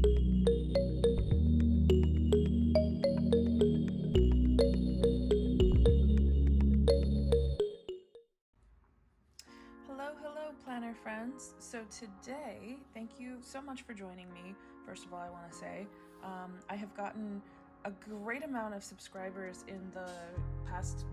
Hello planner friends. So today, thank you so much for joining me. First of all, I want to say I have gotten a great amount of subscribers in the past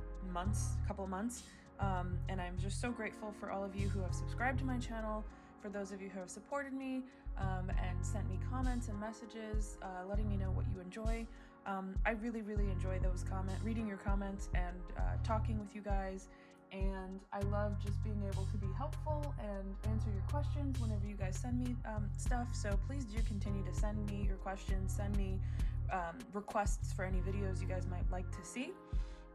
couple months, and I'm just so grateful for all of you who have subscribed to my channel, for those of you who have supported me and sent me comments and messages letting me know what you enjoy. I really enjoy those reading your comments and talking with you guys, and I love just being able to be helpful and answer your questions whenever you guys send me stuff. So please do continue to send me your questions, send me requests for any videos you guys might like to see.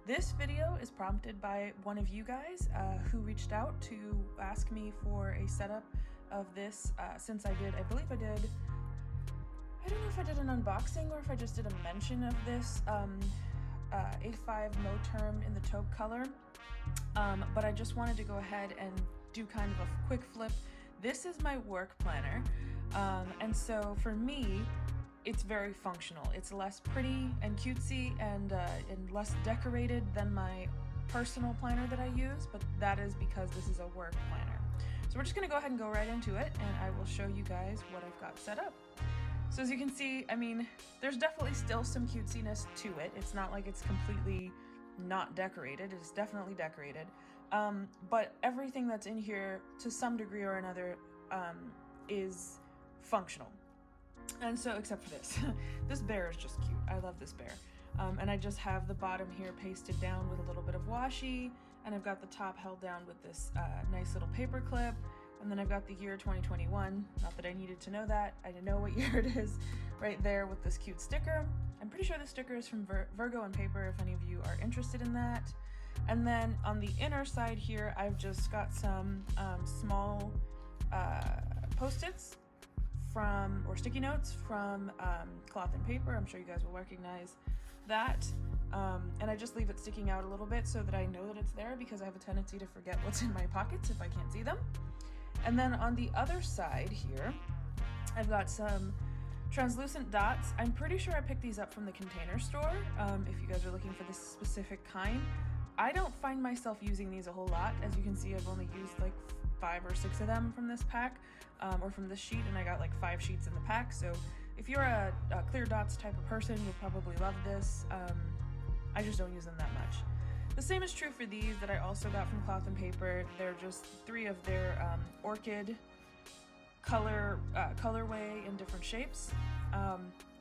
This video is prompted by one of you guys who reached out to ask me for a setup of this since I believe I did, I don't know if I did an unboxing or if I just did a mention of this A5 Moterm in the taupe color. But I just wanted to go ahead and do kind of a quick flip. This is my work planner, and so for me, it's very functional. It's less pretty and cutesy and less decorated than my personal planner that I use, but that is because this is a work planner. So we're just gonna go ahead and go right into it, and I will show you guys what I've got set up. So as you can see, I mean, there's definitely still some cutesiness to it. It's not like it's completely not decorated. It is definitely decorated, but everything that's in here to some degree or another is functional. And so, except for this this bear is just cute. I love this bear. And I just have the bottom here pasted down with a little bit of washi, and I've got the top held down with this nice little paper clip. And then I've got the year 2021, not that I needed to know that. I didn't know what year it is right there with this cute sticker. I'm pretty sure the sticker is from Virgo and Paper if any of you are interested in that. And then on the inner side here, I've just got some small post-its or sticky notes from Cloth and Paper. I'm sure you guys will recognize that. And I just leave it sticking out a little bit so that I know that it's there, because I have a tendency to forget what's in my pockets if I can't see them. And then on the other side here, I've got some translucent dots. I'm pretty sure I picked these up from the Container Store, if you guys are looking for this specific kind. I don't find myself using these a whole lot. As you can see, I've only used like 5 or 6 of them from this pack, or from this sheet, and I got like 5 sheets in the pack. So if you're a clear dots type of person, you'll probably love this. I just don't use them that much. The same is true for these that I also got from Cloth and Paper. They're just 3 of their orchid colorway in different shapes.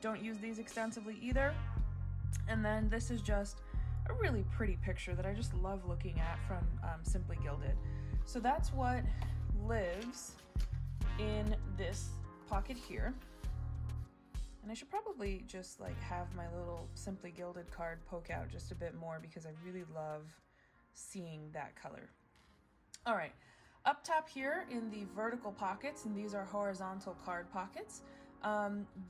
Don't use these extensively either. And then this is just a really pretty picture that I just love looking at from Simply Gilded. So that's what lives in this pocket here. And I should probably just like have my little Simply Gilded card poke out just a bit more, because I really love seeing that color. All right, up top here in the vertical pockets, and these are horizontal card pockets.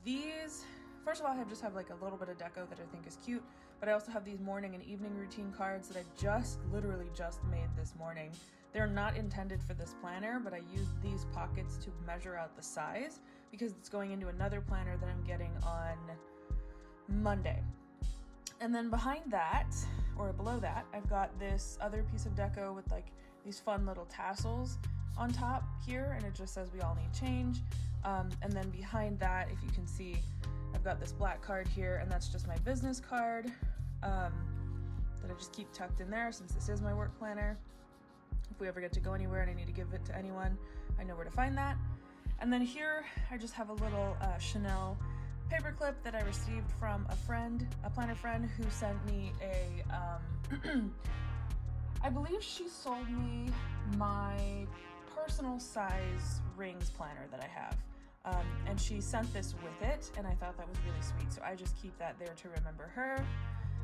These, first of all, I just have like a little bit of deco that I think is cute, but I also have these morning and evening routine cards that I literally just made this morning. They're not intended for this planner, but I used these pockets to measure out the size because it's going into another planner that I'm getting on Monday. And then behind that, or below that, I've got this other piece of deco with like these fun little tassels on top here, and it just says we all need change. And then behind that, if you can see, I've got this black card here, and that's just my business card that I just keep tucked in there since this is my work planner. If we ever get to go anywhere and I need to give it to anyone, I know where to find that. And then here, I just have a little Chanel paperclip that I received from a planner friend who sent me I believe she sold me my personal size rings planner that I have. And she sent this with it, and I thought that was really sweet. So I just keep that there to remember her.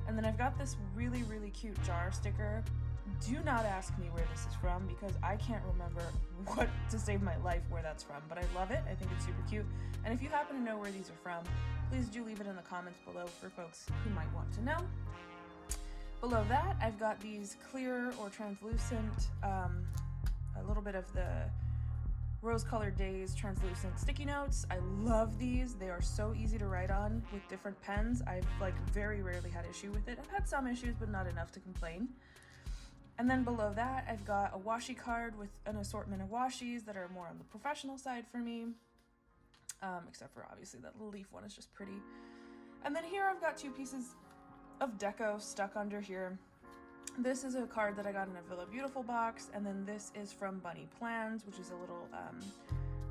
And then I've got this really cute jar sticker. Do not ask me where this is from, because I can't remember what to save my life where that's from, but I love it. I think it's super cute. And if you happen to know where these are from, please do leave it in the comments below for folks who might want to know. Below that, I've got these clear or translucent, a little bit of the Rose Colored Days translucent sticky notes. I love these. They are so easy to write on with different pens. I've like very rarely had issue with it. I've had some issues, but not enough to complain. And then below that, I've got a washi card with an assortment of washies that are more on the professional side for me. Except for obviously that little leaf one is just pretty. And then here I've got 2 pieces of deco stuck under here. This is a card that I got in a Villa Beautiful box, and then this is from Bunny Plans, which is a little,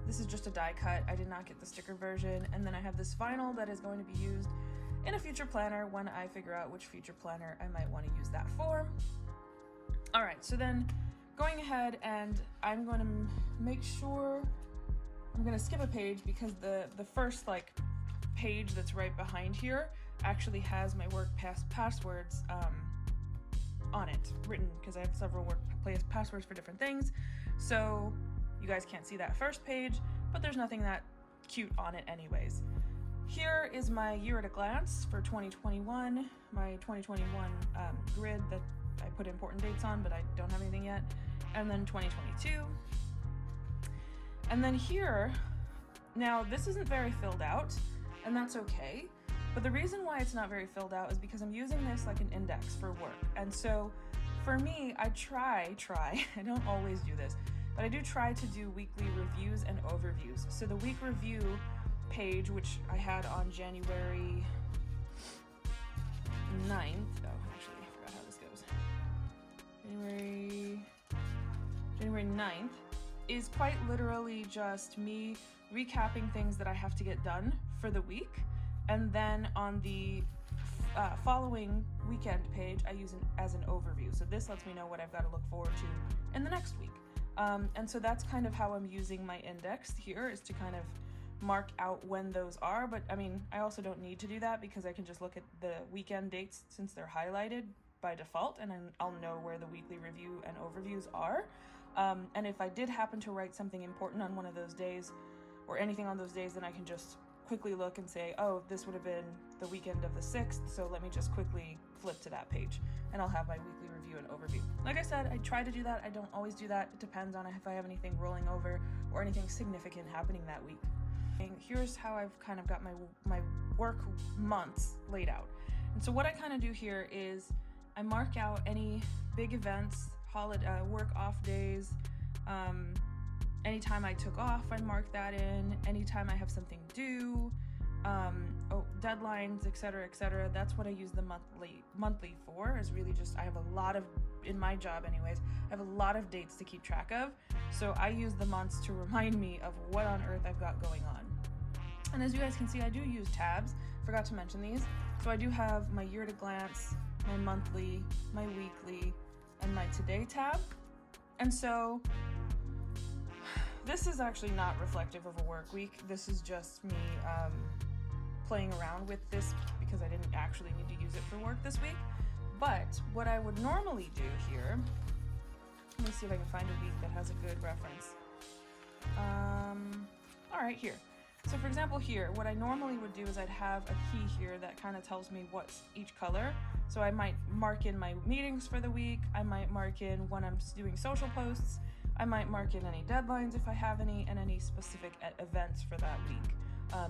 this is just a die cut. I did not get the sticker version. And then I have this vinyl that is going to be used in a future planner when I figure out which future planner I might want to use that for. All right, so then going ahead, and I'm going to make sure, I'm going to skip a page because the first like page that's right behind here actually has my workplace passwords on it written, because I have several workplace passwords for different things. So you guys can't see that first page, but there's nothing that cute on it anyways. Here is my year at a glance for 2021, my 2021 grid that I put important dates on, but I don't have anything yet. And then 2022. And then here, now this isn't very filled out, and that's okay. But the reason why it's not very filled out is because I'm using this like an index for work. And so for me, I try, I don't always do this, but I do try to do weekly reviews and overviews. So the week review page, which I had on January 9th, oh, actually, I forgot how this goes. January 9th is quite literally just me recapping things that I have to get done for the week. And then on the following weekend page, I use it as an overview. So this lets me know what I've got to look forward to in the next week. And so that's kind of how I'm using my index here, is to kind of mark out when those are. But I mean, I also don't need to do that because I can just look at the weekend dates since they're highlighted by default, and I'll know where the weekly review and overviews are. And if I did happen to write something important on one of those days or anything on those days, then I can just quickly look and say, oh, this would have been the weekend of the 6th, so let me just quickly flip to that page and I'll have my weekly review and overview. Like I said, I try to do that. I don't always do that. It depends on if I have anything rolling over or anything significant happening that week. And here's how I've kind of got my work months laid out. And so what I kind of do here is I mark out any big events, holiday, work off days, anytime I took off, I mark that in. Anytime I have something due, deadlines, etc. That's what I use the monthly for, is really just, I have a lot of, in my job anyways, I have a lot of dates to keep track of. So I use the months to remind me of what on earth I've got going on. And as you guys can see, I do use tabs. Forgot to mention these. So I do have my year at a glance, my monthly, my weekly, and my today tab. And so this is actually not reflective of a work week. This is just me playing around with this because I didn't actually need to use it for work this week. But what I would normally do here, let me see if I can find a week that has a good reference. All right, here. So for example here, what I normally would do is I'd have a key here that kind of tells me what's each color. So I might mark in my meetings for the week. I might mark in when I'm doing social posts. I might mark in any deadlines if I have any, and any specific events for that week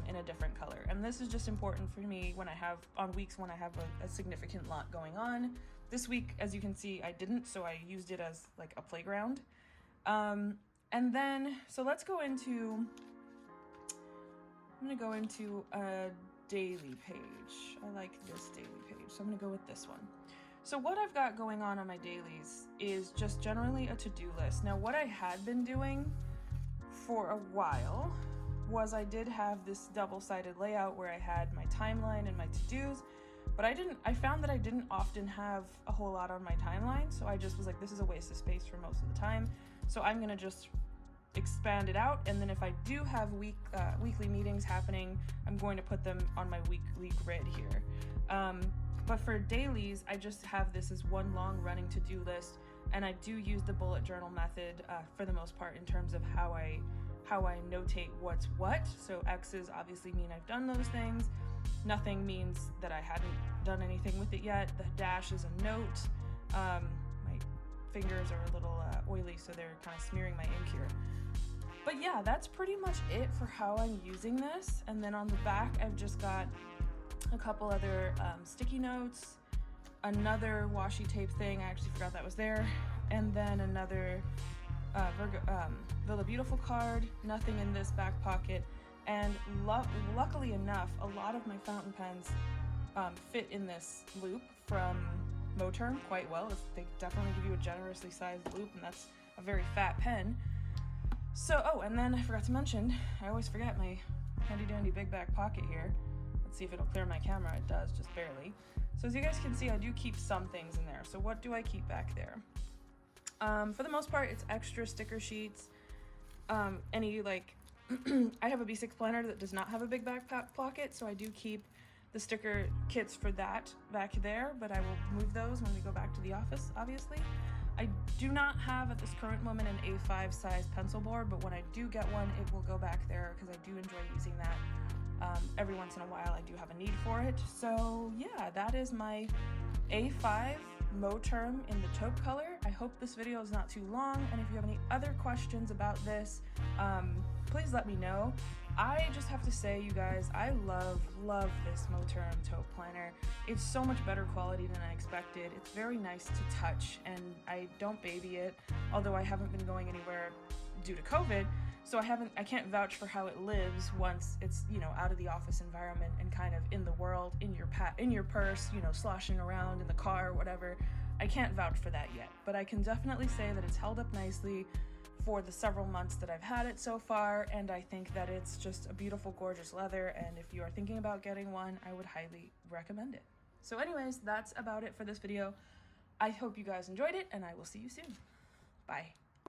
in a different color. And this is just important for me when I have, on weeks when I have a significant lot going on. This week, as you can see, I didn't, so I used it as like a playground. And then, so let's go into, I'm gonna go into a daily page. I like this daily page, so I'm gonna go with this one. So what I've got going on my dailies is just generally a to-do list. Now what I had been doing for a while was I did have this double-sided layout where I had my timeline and my to-dos, but I found that I didn't often have a whole lot on my timeline, so I just was like, this is a waste of space for most of the time, so I'm gonna just expand it out, and then if I do have weekly meetings happening, I'm going to put them on my weekly grid here. But for dailies, I just have this as one long running to-do list, and I do use the bullet journal method for the most part in terms of how I notate what's what. So X's obviously mean I've done those things. Nothing means that I hadn't done anything with it yet. The dash is a note. My fingers are a little oily, so they're kind of smearing my ink here. But yeah, that's pretty much it for how I'm using this. And then on the back, I've just got a couple other sticky notes, another washi tape thing, I actually forgot that was there, and then another Villa Beautiful card, nothing in this back pocket, and luckily enough, a lot of my fountain pens fit in this loop from Moterm quite well. They definitely give you a generously sized loop, and that's a very fat pen. So, oh, and then I forgot to mention, I always forget my handy dandy big back pocket here. Let's see if it'll clear my camera. It does, just barely. So as you guys can see, I do keep some things in there. So what do I keep back there? For the most part, it's extra sticker sheets. Any like, I have a B6 planner that does not have a big back pocket, so I do keep the sticker kits for that back there, but I will move those when we go back to the office, obviously. I do not have at this current moment an A5 size pencil board, but when I do get one, it will go back there because I do enjoy using that. Every once in a while I do have a need for it. So yeah, that is my A5 Moterm in the taupe color. I hope this video is not too long, and if you have any other questions about this, please let me know. I just have to say, you guys, I love this Moterm taupe planner. It's so much better quality than I expected. It's very nice to touch, and I don't baby it, although I haven't been going anywhere due to COVID. So I can't vouch for how it lives once it's, you know, out of the office environment and kind of in the world, in your purse, you know, sloshing around in the car, whatever. I can't vouch for that yet, but I can definitely say that it's held up nicely for the several months that I've had it so far, and I think that it's just a beautiful, gorgeous leather, and if you are thinking about getting one, I would highly recommend it. So anyways, that's about it for this video. I hope you guys enjoyed it, and I will see you soon. Bye.